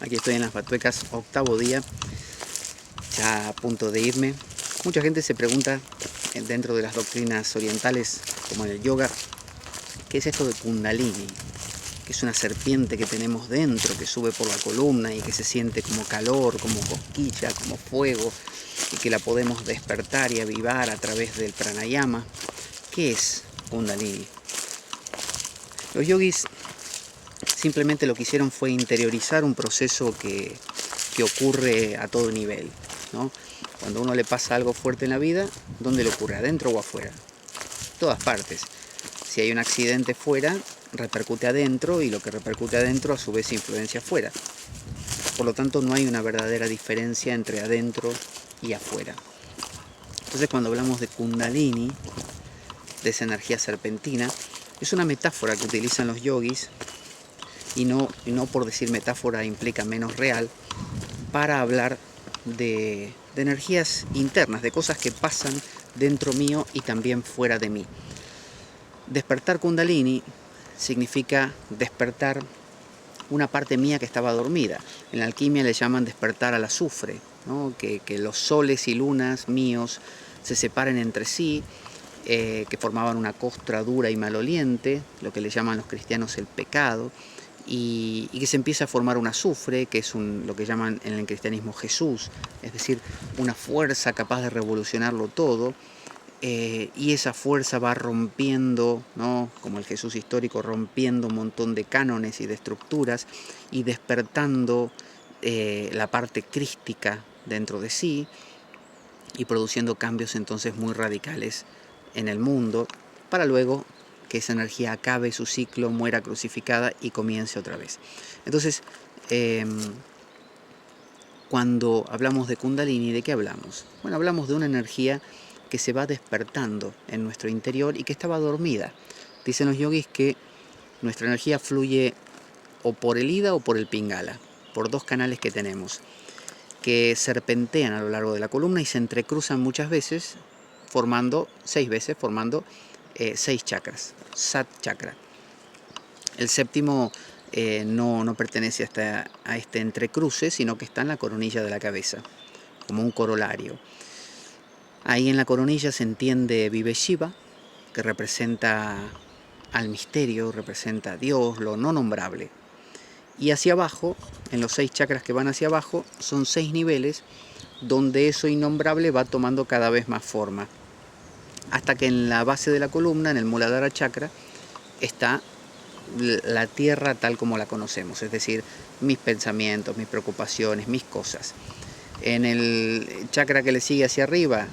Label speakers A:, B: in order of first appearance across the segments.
A: Aquí estoy en las Batuecas, octavo día, ya a punto de irme. Mucha gente se pregunta, dentro de las doctrinas orientales, como en el yoga, ¿qué es esto de Kundalini? Que es una serpiente que tenemos dentro, que sube por la columna y que se siente como calor, como cosquilla, como fuego, y que la podemos despertar y avivar a través del pranayama. ¿Qué es Kundalini? Los yogis simplemente lo que hicieron fue interiorizar un proceso que ocurre a todo nivel, ¿no? Cuando a uno le pasa algo fuerte en la vida, ¿dónde le ocurre? ¿Adentro o afuera? Todas partes. Si hay un accidente fuera, repercute adentro, y lo que repercute adentro a su vez influencia afuera. Por lo tanto, no hay una verdadera diferencia entre adentro y afuera. Entonces, cuando hablamos de Kundalini, de esa energía serpentina, es una metáfora que utilizan los yogis, y no por decir metáfora implica menos real, para hablar de energías internas, de cosas que pasan dentro mío y también fuera de mí. Despertar Kundalini significa despertar una parte mía que estaba dormida. En la alquimia le llaman despertar al azufre, ¿no? Que los soles y lunas míos se separen entre sí, que formaban una costra dura y maloliente, lo que le llaman los cristianos el pecado, y que se empieza a formar un azufre, que es lo que llaman en el cristianismo Jesús, es decir, una fuerza capaz de revolucionarlo todo. Y esa fuerza va rompiendo, ¿no? Como el Jesús histórico, rompiendo un montón de cánones y de estructuras, y despertando la parte crística dentro de sí, y produciendo cambios entonces muy radicales en el mundo, para luego que esa energía acabe su ciclo, muera crucificada y comience otra vez. Entonces, cuando hablamos de Kundalini, ¿de qué hablamos? Bueno, hablamos de una energía que se va despertando en nuestro interior y que estaba dormida. Dicen los yogis que nuestra energía fluye o por el Ida o por el Pingala, por dos canales que tenemos, que serpentean a lo largo de la columna y se entrecruzan muchas veces, formando 6 veces, formando 6 chakras, Sat chakra. El séptimo no pertenece a este entrecruce, sino que está en la coronilla de la cabeza, como un corolario. Ahí en la coronilla se entiende Vive Shiva, que representa al misterio, representa a Dios, lo no nombrable. Y hacia abajo, en los 6 chakras que van hacia abajo, son 6 niveles donde eso innombrable va tomando cada vez más forma, hasta que en la base de la columna, en el Muladhara chakra, está la tierra tal como la conocemos, es decir, mis pensamientos, mis preocupaciones, mis cosas. En el chakra que le sigue hacia arriba,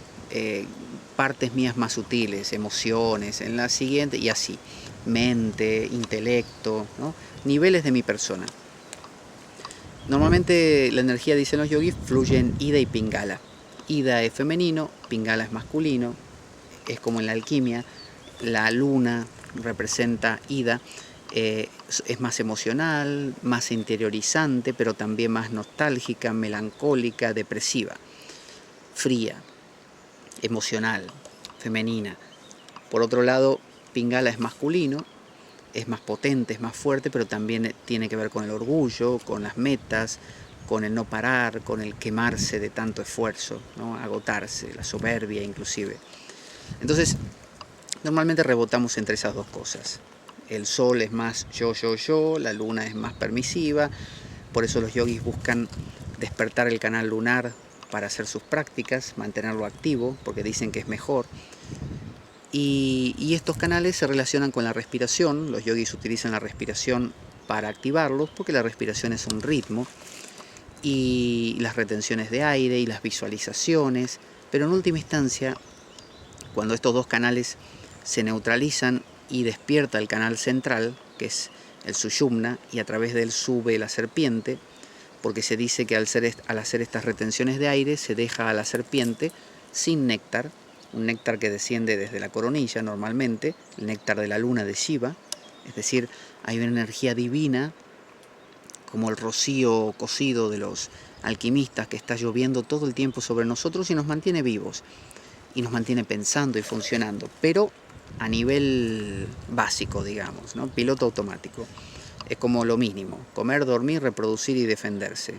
A: partes mías más sutiles, emociones, en la siguiente, y así, mente, intelecto, ¿no? Niveles de mi persona. Normalmente la energía, dicen los yogis, fluye en Ida y Pingala. Ida es femenino, Pingala es masculino, es como en la alquimia, la luna representa Ida, es más emocional, más interiorizante, pero también más nostálgica, melancólica, depresiva, fría, emocional, femenina. Por otro lado, Pingala es masculino, es más potente, es más fuerte, pero también tiene que ver con el orgullo, con las metas, con el no parar, con el quemarse de tanto esfuerzo, ¿no? Agotarse, la soberbia inclusive. Entonces, normalmente rebotamos entre esas dos cosas. El sol es más yo, la luna es más permisiva, por eso los yogis buscan despertar el canal lunar para hacer sus prácticas, mantenerlo activo, porque dicen que es mejor. Y estos canales se relacionan con la respiración. Los yogis utilizan la respiración para activarlos, porque la respiración es un ritmo, y las retenciones de aire y las visualizaciones, pero en última instancia, cuando estos dos canales se neutralizan y despierta el canal central, que es el Sushumna, y a través de él sube la serpiente, porque se dice que al hacer estas retenciones de aire se deja a la serpiente sin néctar, un néctar que desciende desde la coronilla normalmente, el néctar de la luna de Shiva, es decir, hay una energía divina, como el rocío cocido de los alquimistas, que está lloviendo todo el tiempo sobre nosotros y nos mantiene vivos, y nos mantiene pensando y funcionando, pero a nivel básico, digamos, ¿no? Piloto automático. es como lo mínimo: comer, dormir, reproducir y defenderse,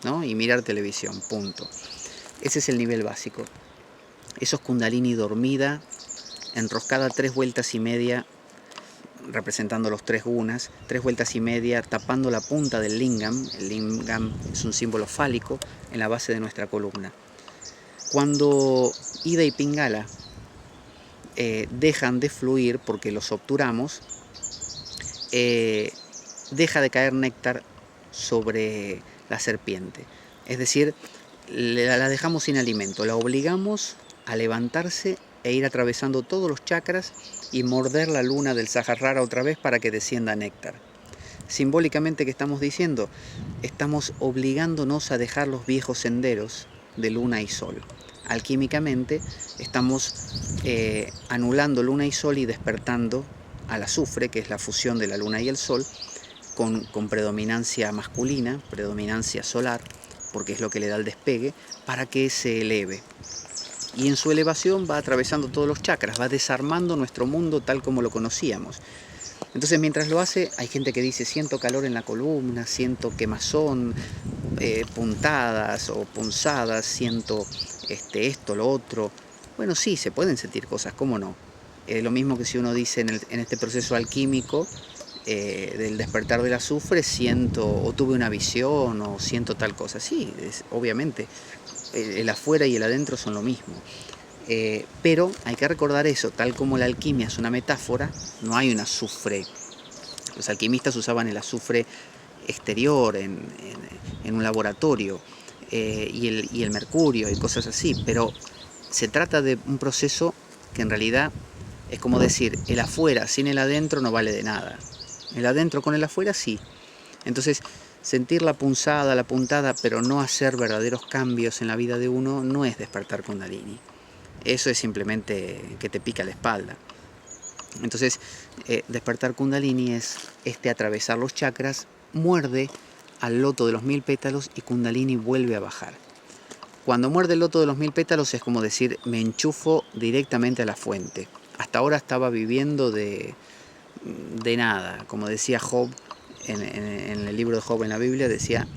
A: ¿no? Y mirar televisión, punto. Ese es el nivel básico. Eso es Kundalini dormida, enroscada 3 vueltas y media, representando los 3 gunas, 3 vueltas y media, tapando la punta del lingam. El lingam es un símbolo fálico en la base de nuestra columna. Cuando Ida y Pingala dejan de fluir porque los obturamos, deja de caer néctar sobre la serpiente. Es decir, la dejamos sin alimento, la obligamos a levantarse e ir atravesando todos los chakras y morder la luna del Sahasrara otra vez para que descienda néctar. Simbólicamente, ¿qué estamos diciendo? Estamos obligándonos a dejar los viejos senderos de luna y sol. Alquímicamente estamos anulando luna y sol y despertando al azufre, que es la fusión de la luna y el sol, con predominancia masculina, predominancia solar, porque es lo que le da el despegue, para que se eleve. Y en su elevación va atravesando todos los chakras, va desarmando nuestro mundo tal como lo conocíamos. Entonces, mientras lo hace, hay gente que dice: siento calor en la columna, siento quemazón, puntadas o punzadas, siento esto, lo otro. Bueno, sí, se pueden sentir cosas, ¿cómo no? Lo mismo que si uno dice en este proceso alquímico del despertar del azufre, siento o tuve una visión o siento tal cosa. Sí, obviamente, el afuera y el adentro son lo mismo. Pero hay que recordar eso, tal como la alquimia es una metáfora, no hay un azufre. Los alquimistas usaban el azufre exterior en un laboratorio, y el mercurio y cosas así, pero se trata de un proceso que en realidad es como decir: el afuera sin el adentro no vale de nada, el adentro con el afuera sí. Entonces, sentir la punzada, la puntada, pero no hacer verdaderos cambios en la vida de uno, no es despertar Kundalini. Eso es simplemente que te pica la espalda. Entonces, despertar Kundalini es atravesar los chakras, muerde al loto de los 1000 pétalos y Kundalini vuelve a bajar. Cuando muerde el loto de los 1000 pétalos es como decir: me enchufo directamente a la fuente. Hasta ahora estaba viviendo de nada. Como decía Job en el libro de Job en la Biblia, decía,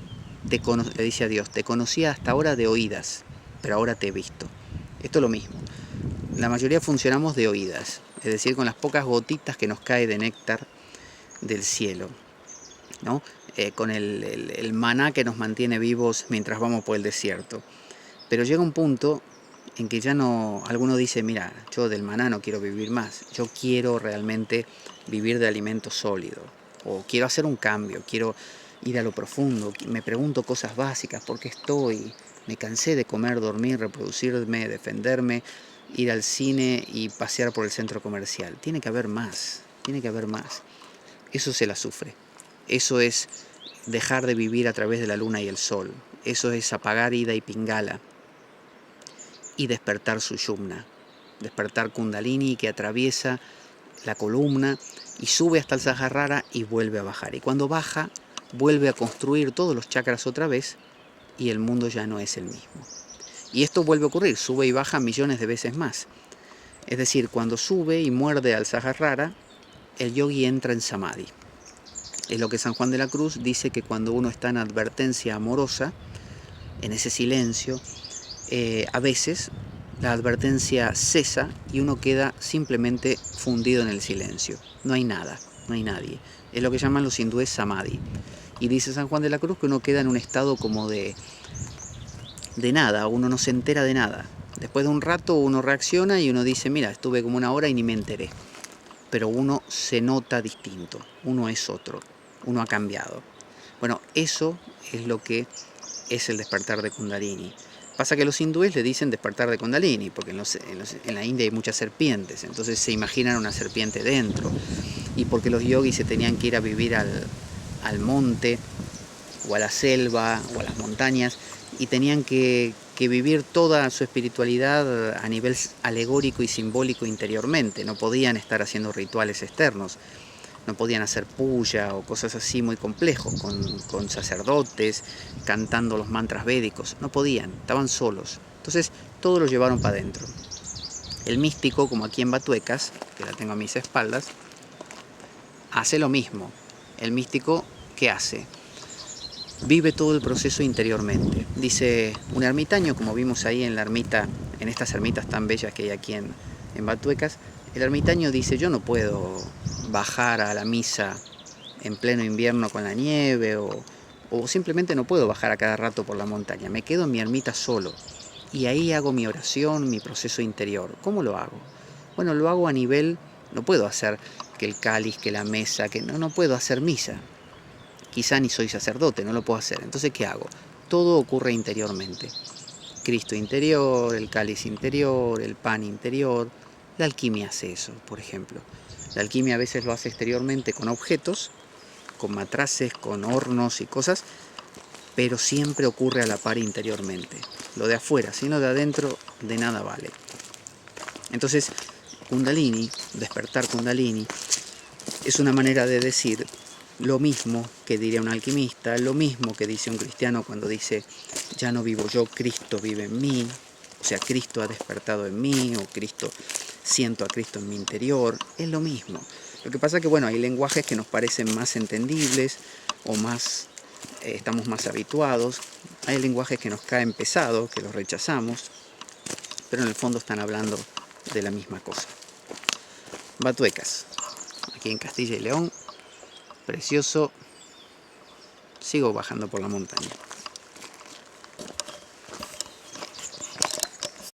A: le dice a Dios: te conocía hasta ahora de oídas, pero ahora te he visto. Esto es lo mismo. La mayoría funcionamos de oídas, es decir, con las pocas gotitas que nos cae de néctar del cielo, ¿no? Con el maná que nos mantiene vivos mientras vamos por el desierto. Pero llega un punto en que ya no, alguno dice: mira, yo del maná no quiero vivir más, yo quiero realmente vivir de alimento sólido, o quiero hacer un cambio, quiero ir a lo profundo, me pregunto cosas básicas: ¿por qué estoy? Me cansé de comer, dormir, reproducirme, defenderme, ir al cine y pasear por el centro comercial. Tiene que haber más, tiene que haber más. Eso es el azufre, eso es dejar de vivir a través de la luna y el sol, eso es apagar Ida y Pingala y despertar Sushumna, despertar Kundalini, que atraviesa la columna y sube hasta el Sahasrara y vuelve a bajar. Y cuando baja, vuelve a construir todos los chakras otra vez y el mundo ya no es el mismo. Y esto vuelve a ocurrir, sube y baja millones de veces más. Es decir, cuando sube y muerde al Sahasrara, el yogi entra en Samadhi. Es lo que San Juan de la Cruz dice, que cuando uno está en advertencia amorosa, en ese silencio, a veces la advertencia cesa y uno queda simplemente fundido en el silencio. No hay nada, no hay nadie. Es lo que llaman los hindúes Samadhi. Y dice San Juan de la Cruz que uno queda en un estado como de nada, uno no se entera de nada. Después de un rato uno reacciona y uno dice: mira, estuve como una hora y ni me enteré. Pero uno se nota distinto, uno es otro, uno ha cambiado. Bueno, eso es lo que es el despertar de Kundalini. Pasa que los hindúes le dicen despertar de Kundalini, porque en la India hay muchas serpientes, entonces se imaginan una serpiente dentro. Y porque los yogis se tenían que ir a vivir al monte, o a la selva, o a las montañas, y tenían que vivir toda su espiritualidad a nivel alegórico y simbólico interiormente. No podían estar haciendo rituales externos, no podían hacer puya o cosas así muy complejos, con sacerdotes, cantando los mantras védicos. No podían, estaban solos. Entonces todo lo llevaron para adentro. El místico, como aquí en Batuecas, que la tengo a mis espaldas, hace lo mismo. el místico, ¿qué hace? Vive todo el proceso interiormente. Dice un ermitaño, como vimos ahí en la ermita, en estas ermitas tan bellas que hay aquí en Batuecas, el ermitaño dice, yo no puedo bajar a la misa en pleno invierno con la nieve o simplemente no puedo bajar a cada rato por la montaña, me quedo en mi ermita solo y ahí hago mi oración, mi proceso interior. ¿Cómo lo hago? Bueno, lo hago a nivel, no puedo hacer que el cáliz, que la mesa, que no puedo hacer misa. Quizá ni soy sacerdote, no lo puedo hacer. Entonces, ¿qué hago? Todo ocurre interiormente. Cristo interior, el cáliz interior, el pan interior. La alquimia hace eso, por ejemplo. La alquimia a veces lo hace exteriormente con objetos, con matraces, con hornos y cosas, pero siempre ocurre a la par interiormente. Lo de afuera, sino de adentro, de nada vale. Entonces, Kundalini, despertar Kundalini, es una manera de decir lo mismo que diría un alquimista, lo mismo que dice un cristiano cuando dice, ya no vivo yo, Cristo vive en mí, o sea, Cristo ha despertado en mí, o siento a Cristo en mi interior, es lo mismo. Lo que pasa es que, bueno, hay lenguajes que nos parecen más entendibles, o estamos más habituados, hay lenguajes que nos caen pesados, que los rechazamos, pero en el fondo están hablando de la misma cosa. Batuecas, aquí en Castilla y León, precioso, sigo bajando por la montaña.